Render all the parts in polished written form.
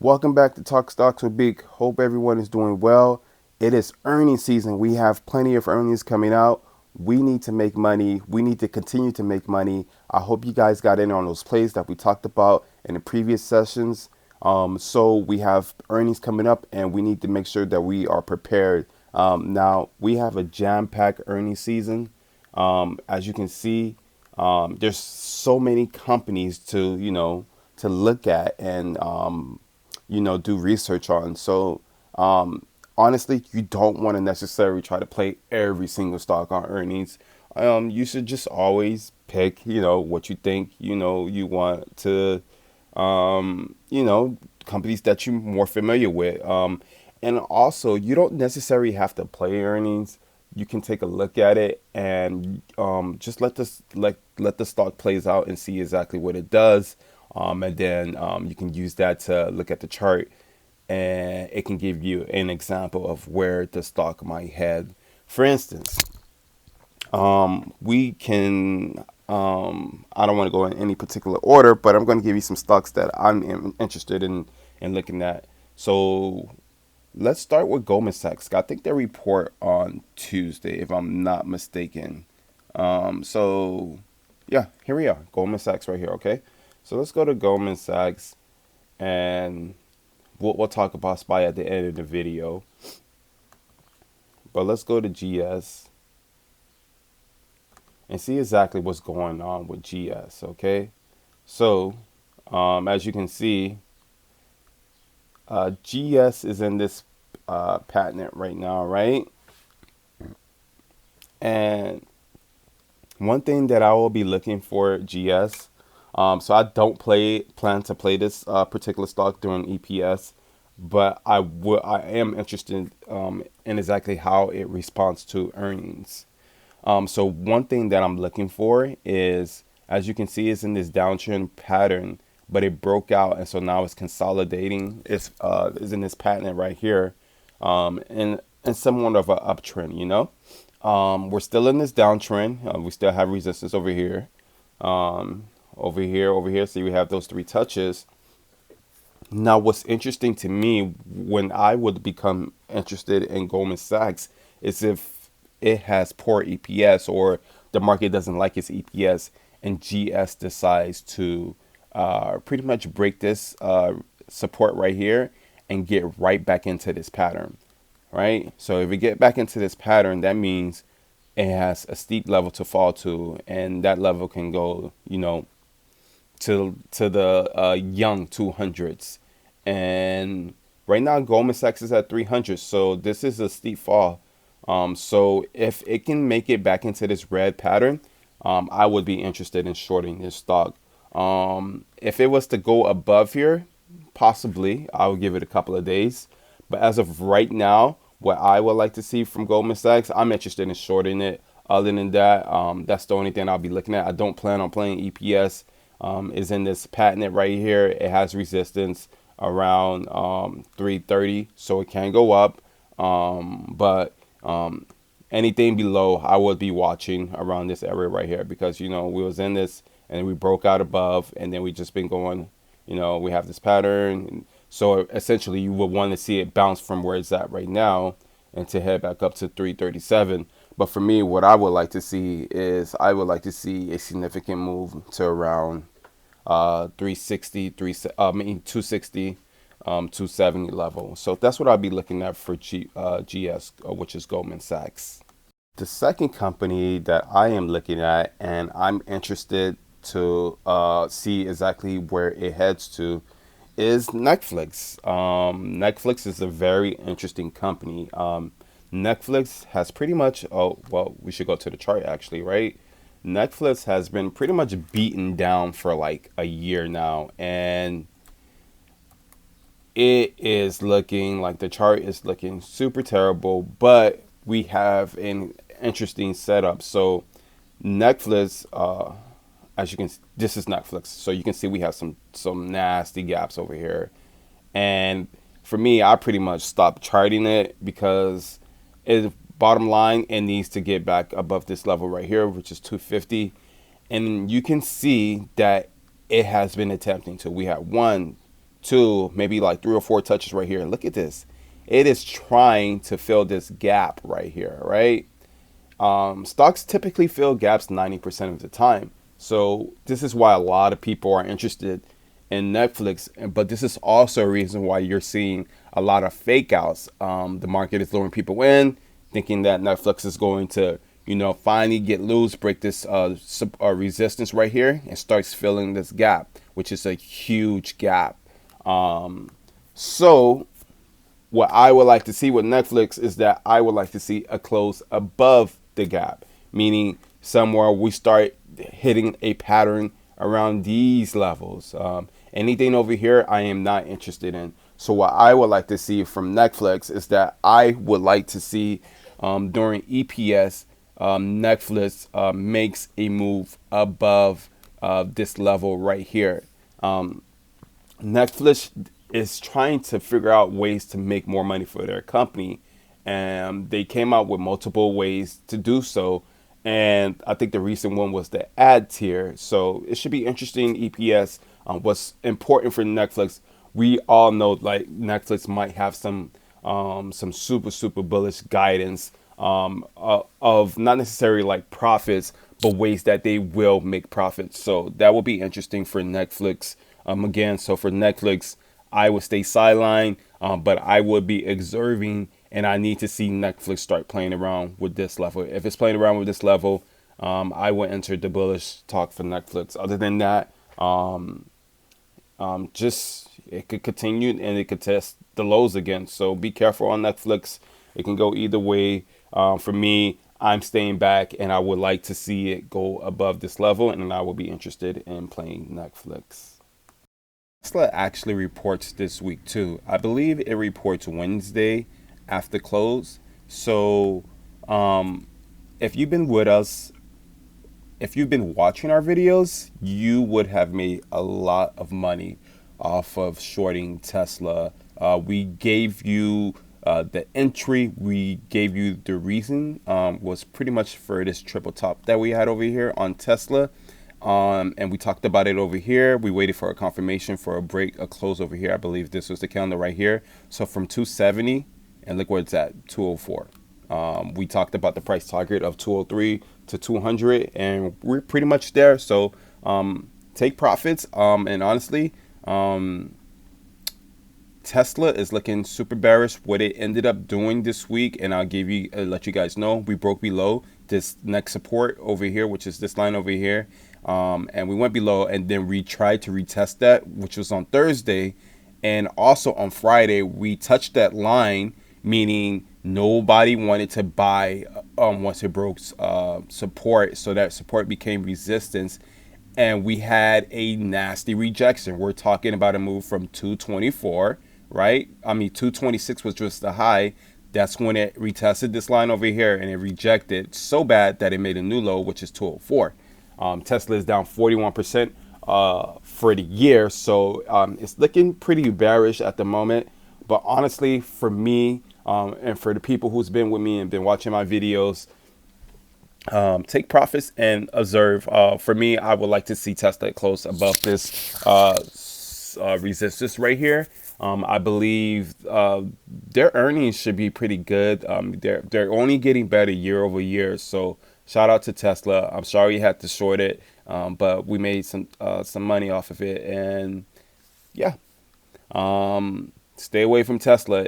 Welcome back to Talk Stocks with Big. Hope everyone is doing well. It is earnings season. We have plenty of earnings coming out. We need to make money. We need to continue to make money. I hope you guys got in on those plays that we talked about in the previous sessions. So we have earnings coming up, and we need to make sure that we are prepared. Now we have a jam-packed earnings season. As you can see, there's so many companies to look at and do research on. So honestly, you don't want to necessarily try to play every single stock on earnings. You should just always pick, what you think, you want to, companies that you're more familiar with. And also, you don't necessarily have to play earnings. You can take a look at it and just let the stock plays out and see exactly what it does. And then you can use that to look at the chart, and it can give you an example of where the stock might head. For instance, we can. I don't want to go in any particular order, but I'm going to give you some stocks that I'm interested in looking at. So let's start with Goldman Sachs. I think they report on Tuesday, if I'm not mistaken. So yeah, here we are, Goldman Sachs right here. Okay, so let's go to Goldman Sachs, and we'll talk about SPY at the end of the video. But let's go to GS and see exactly what's going on with GS. Okay, so as you can see, GS is in this patent right now, right? And one thing that I will be looking for GS, so I don't plan to play this particular stock during EPS, but I am interested in exactly how it responds to earnings. So one thing that I'm looking for is, as you can see, it's in this downtrend pattern, but it broke out, and so now it's consolidating. It's is in this pattern right here, and somewhat of an uptrend. We're still in this downtrend. We still have resistance over here, over here. So we have those three touches. Now, what's interesting to me when I would become interested in Goldman Sachs is if it has poor EPS or the market doesn't like its EPS, and GS decides to pretty much break this support right here and get right back into this pattern. Right? So if we get back into this pattern, that means it has a steep level to fall to, and that level can go, to the young 200s. And right now, Goldman Sachs is at 300, so this is a steep fall. So if it can make it back into this red pattern, I would be interested in shorting this stock. If it was to go above here, possibly I would give it a couple of days. But as of right now, what I would like to see from Goldman Sachs, I'm interested in shorting it. Other than that, that's the only thing I'll be looking at. I don't plan on playing EPS. Is in this patent right here. It has resistance around 330, so it can go up. But anything below, I would be watching around this area right here, because we was in this and we broke out above, and then we just been going. We have this pattern. So essentially, you would want to see it bounce from where it's at right now and to head back up to 337. But for me, what I would like to see is a significant move to around 360, 260, 270 level. So that's what I'll be looking at for GS, which is Goldman Sachs. The second company that I am looking at, and I'm interested to see exactly where it heads to, is Netflix. Netflix is a very interesting company. Netflix has pretty much, we should go to the chart actually, right? Netflix has been pretty much beaten down for like a year now, and it is looking like the chart is looking super terrible, but we have an interesting setup. So Netflix, as you can, this is Netflix. So you can see we have some nasty gaps over here. And for me, I pretty much stopped charting it because bottom line, it needs to get back above this level right here, which is 250. And you can see that it has been attempting to. We have 1, two, maybe like three or four touches right here. Look at this. It is trying to fill this gap right here, right? Stocks typically fill gaps 90% of the time. So this is why a lot of people are interested in Netflix. But this is also a reason why you're seeing a lot of fake outs. The market is luring people in, thinking that Netflix is going to, finally get loose, break this resistance right here, and starts filling this gap, which is a huge gap. So what I would like to see with Netflix is that I would like to see a close above the gap, meaning somewhere we start hitting a pattern around these levels. Anything over here, I am not interested in. So what I would like to see from Netflix is that I would like to see during EPS, Netflix makes a move above this level right here. Netflix is trying to figure out ways to make more money for their company, and they came out with multiple ways to do so. And I think the recent one was the ad tier. So it should be interesting. EPS. What's important for Netflix? We all know like Netflix might have some super bullish guidance of not necessarily like profits, but ways that they will make profits. So that will be interesting for Netflix. Again, so for Netflix, I would stay sidelined, but I would be observing, and I need to see Netflix start playing around with this level. If it's playing around with this level, I would enter the bullish talk for Netflix. Other than that, just it could continue and it could test the lows again. So be careful on Netflix. It can go either way. For me, I'm staying back, and I would like to see it go above this level, and then I will be interested in playing Netflix. Tesla actually reports this week too. I believe it reports Wednesday after close. So if you've been with us, if you've been watching our videos, you would have made a lot of money off of shorting Tesla. We gave you the entry, we gave you the reason, was pretty much for this triple top that we had over here on Tesla. And we talked about it over here. We waited for a confirmation for a break, a close over here. I believe this was the calendar right here. So from 270, and look where it's at, 204. We talked about the price target of 203 to 200, and we're pretty much there. So take profits. And honestly, Tesla is looking super bearish. What it ended up doing this week, and I'll let you guys know, we broke below this next support over here, which is this line over here. And we went below, and then we tried to retest that, which was on Thursday. And also on Friday, we touched that line, meaning nobody wanted to buy once it broke support. So that support became resistance, and we had a nasty rejection. We're talking about a move from 224, right? I mean, 226 was just the high. That's when it retested this line over here, and it rejected so bad that it made a new low, which is 204. Tesla is down 41% for the year, so it's looking pretty bearish at the moment. But honestly, for me and for the people who's been with me and been watching my videos, take profits and observe. For me, I would like to see Tesla close above this resistance right here. I believe their earnings should be pretty good. They're only getting better year over year. So shout out to Tesla. I'm sorry you had to short it, but we made some money off of it. And yeah, stay away from Tesla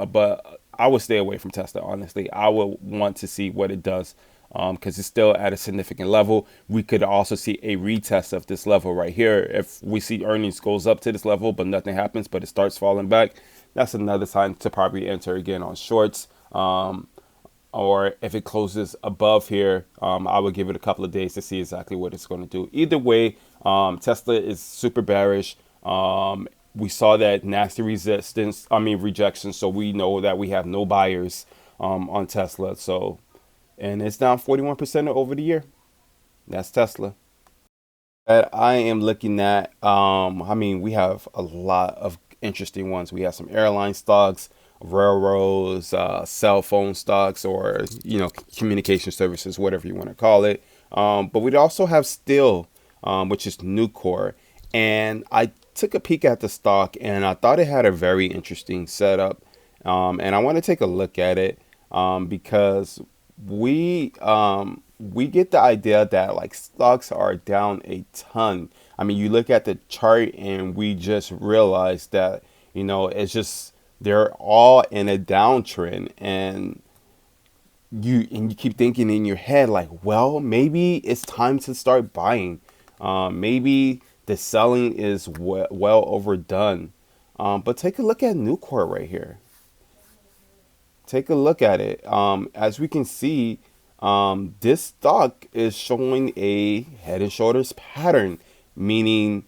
but I would stay away from Tesla. Honestly, I would want to see what it does. Because it's still at a significant level. We could also see a retest of this level right here. If we see earnings goes up to this level, but nothing happens, but it starts falling back, that's another time to probably enter again on shorts. Or if it closes above here, I would give it a couple of days to see exactly what it's going to do. Either way, Tesla is super bearish. We saw that nasty rejection. So we know that we have no buyers on Tesla. And it's down 41% over the year. That's Tesla. That I am looking at, we have a lot of interesting ones. We have some airline stocks, railroads, cell phone stocks, or, communication services, whatever you want to call it. But we also have steel, which is Nucor. And I took a peek at the stock and I thought it had a very interesting setup. And I want to take a look at it because we get the idea that like stocks are down a ton. I mean, you look at the chart and we just realize that, it's just they're all in a downtrend, and you keep thinking in your head like, well, maybe it's time to start buying. Maybe the selling is well overdone. But take a look at Nucor right here. Take a look at it. As we can see, this stock is showing a head and shoulders pattern, meaning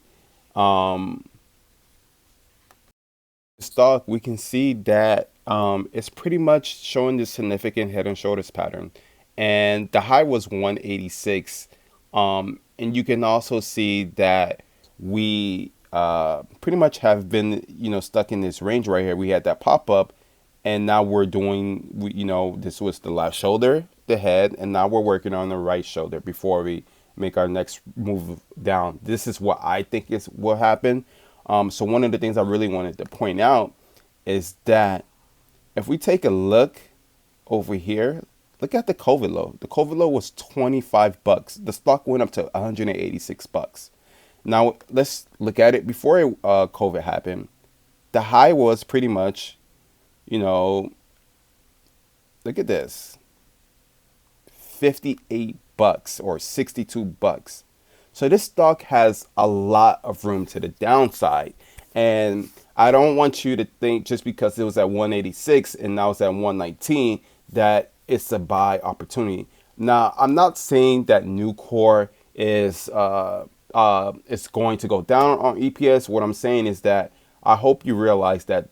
stock, we can see that it's pretty much showing this significant head and shoulders pattern. And the high was 186. And you can also see that we pretty much have been, stuck in this range right here. We had that pop up, and now we're doing, this was the left shoulder, the head, and now we're working on the right shoulder before we make our next move down. This is what I think is what happened. So one of the things I really wanted to point out is that if we take a look over here, look at the COVID low. The COVID low was 25 bucks. The stock went up to 186 bucks. Now let's look at it before COVID happened. The high was pretty much, look at this, 58 bucks or 62 bucks. So this stock has a lot of room to the downside. And I don't want you to think just because it was at 186 and now it's at 119 that it's a buy opportunity. Now, I'm not saying that Nucor is going to go down on EPS. What I'm saying is that I hope you realize that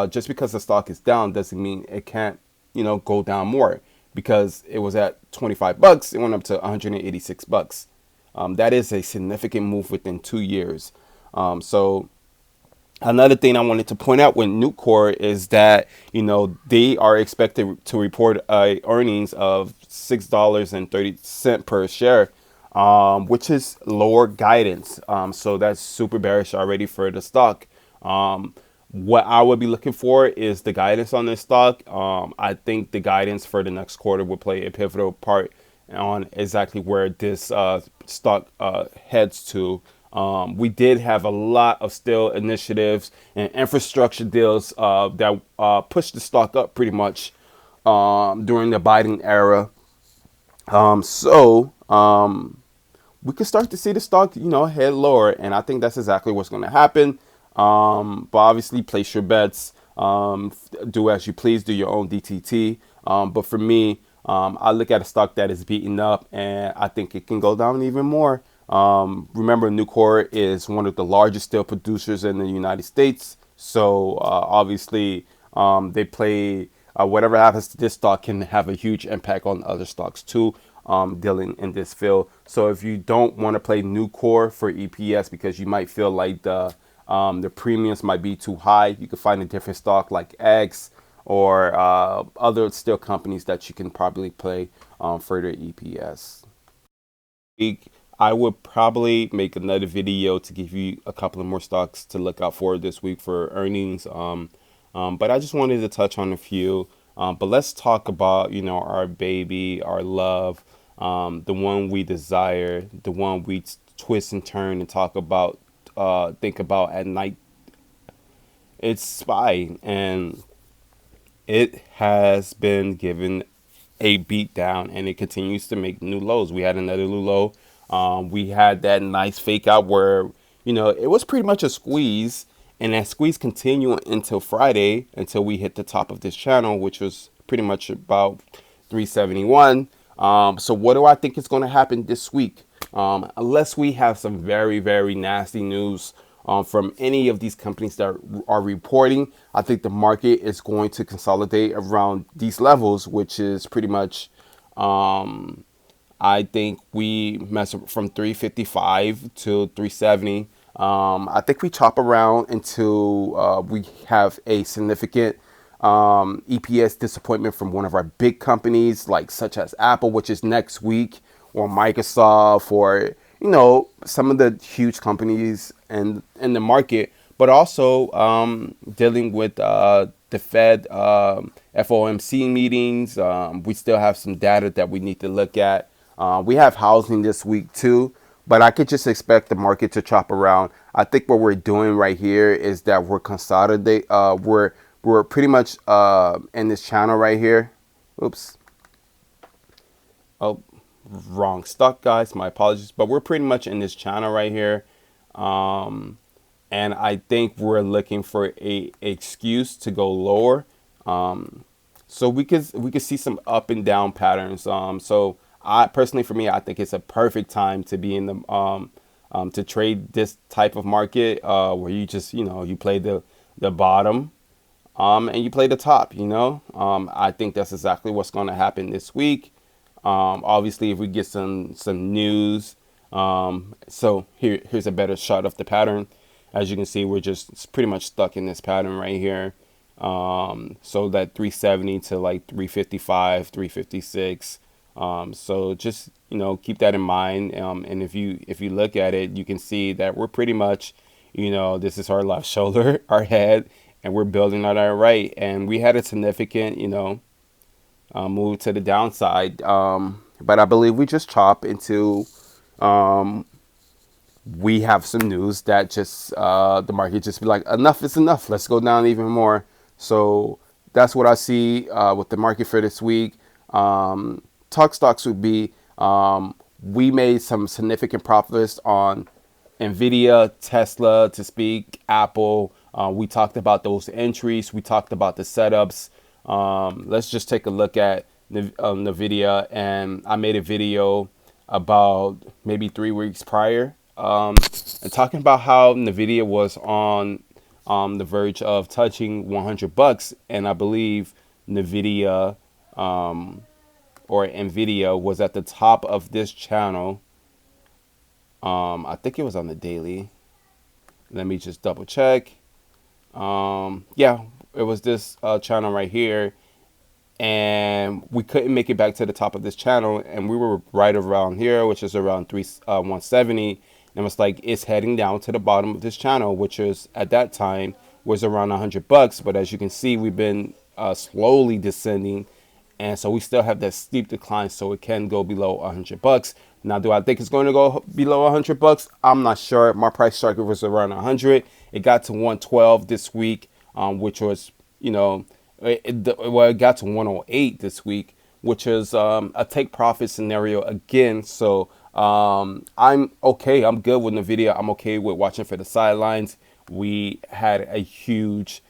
just because the stock is down doesn't mean it can't, go down more, because it was at 25 bucks. It went up to 186 bucks. That is a significant move within 2 years. So another thing I wanted to point out with Nucor is that, they are expected to report earnings of $6.30 per share, which is lower guidance. So that's super bearish already for the stock. What I would be looking for is the guidance on this stock. I think the guidance for the next quarter will play a pivotal part on exactly where this stock heads to. We did have a lot of still initiatives and infrastructure deals that pushed the stock up pretty much during the Biden era. So we could start to see the stock, head lower, and I think that's exactly what's going to happen. But obviously, place your bets. Do as you please. Do your own DTT. But for me, I look at a stock that is beaten up, and I think it can go down even more. Remember, Nucor is one of the largest steel producers in the United States. So obviously, they play whatever happens to this stock can have a huge impact on other stocks too, dealing in this field. So if you don't want to play Nucor for EPS because you might feel like the premiums might be too high, you can find a different stock like X or other steel companies that you can probably play for their EPS. I would probably make another video to give you a couple of more stocks to look out for this week for earnings. But I just wanted to touch on a few. But let's talk about, our baby, our love, the one we desire, the one we twist and turn and think about at night. It's SPY, and it has been given a beat down, and it continues to make new lows. We had another new low. We had that nice fake out where, it was pretty much a squeeze, and that squeeze continued until Friday, until we hit the top of this channel, which was pretty much about 371. So what do I think is going to happen this week? Unless we have some very, very nasty news from any of these companies that are reporting, I think the market is going to consolidate around these levels, which is pretty much, I think we mess up from 355 to 370. I think we chop around until we have a significant EPS disappointment from one of our big companies, like such as Apple, which is next week, or Microsoft, or some of the huge companies in the market, but also dealing with the Fed FOMC meetings. We still have some data that we need to look at. We have housing this week too, but I could just expect the market to chop around. I think what we're doing right here is that we're consolidate. We're pretty much in this channel right here. Oops. Oh, wrong stock, guys. My apologies. But we're pretty much in this channel right here. And I think we're looking for a excuse to go lower. So we could see some up and down patterns. So I personally, for me, I think it's a perfect time to be in the to trade this type of market where you just you play the bottom and you play the top. I think that's exactly what's going to happen this week. Obviously, if we get some news, so here's a better shot of the pattern. As you can see, we're just pretty much stuck in this pattern right here. So that 370 to like 355, 356. So just keep that in mind. And if you look at it, you can see that we're pretty much, this is our left shoulder, our head, and we're building on our right. And we had a significant, move to the downside. But I believe we just chop into. We have some news that just the market just be like, enough is enough. Let's go down even more. So that's what I see with the market for this week. Talk stocks would be we made some significant profits on Nvidia, Tesla, to speak, Apple. We talked about those entries. We talked about the setups. Let's just take a look at Nvidia, and I made a video about maybe 3 weeks prior, and talking about how Nvidia was on the verge of touching $100, and I believe Nvidia or Nvidia was at the top of this channel. I think it was on the daily. Let me just double check. Yeah, it was this channel right here, and we couldn't make it back to the top of this channel, and we were right around here, which is around 170, and it's like it's heading down to the bottom of this channel, which is at that time was around $100. But as you can see, we've been slowly descending, and so we still have that steep decline, so it can go below $100. Now, do I think it's going to go below $100? I'm not sure. My price target was around 100. It got to 112 this week, which was, it got to 108 this week, which is a take profit scenario again. So I'm okay. I'm good with Nvidia. I'm okay with watching for the sidelines. We had a huge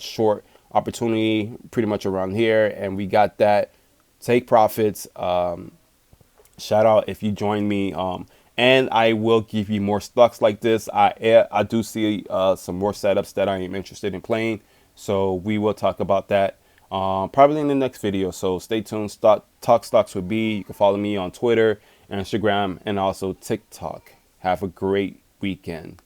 short opportunity pretty much around here, and we got that. Take profits. Shout out if you join me, and I will give you more stocks like this. I do see some more setups that I am interested in playing, so we will talk about that probably in the next video. So stay tuned. Talk stocks with B. You can follow me on Twitter, Instagram, and also TikTok. Have a great weekend.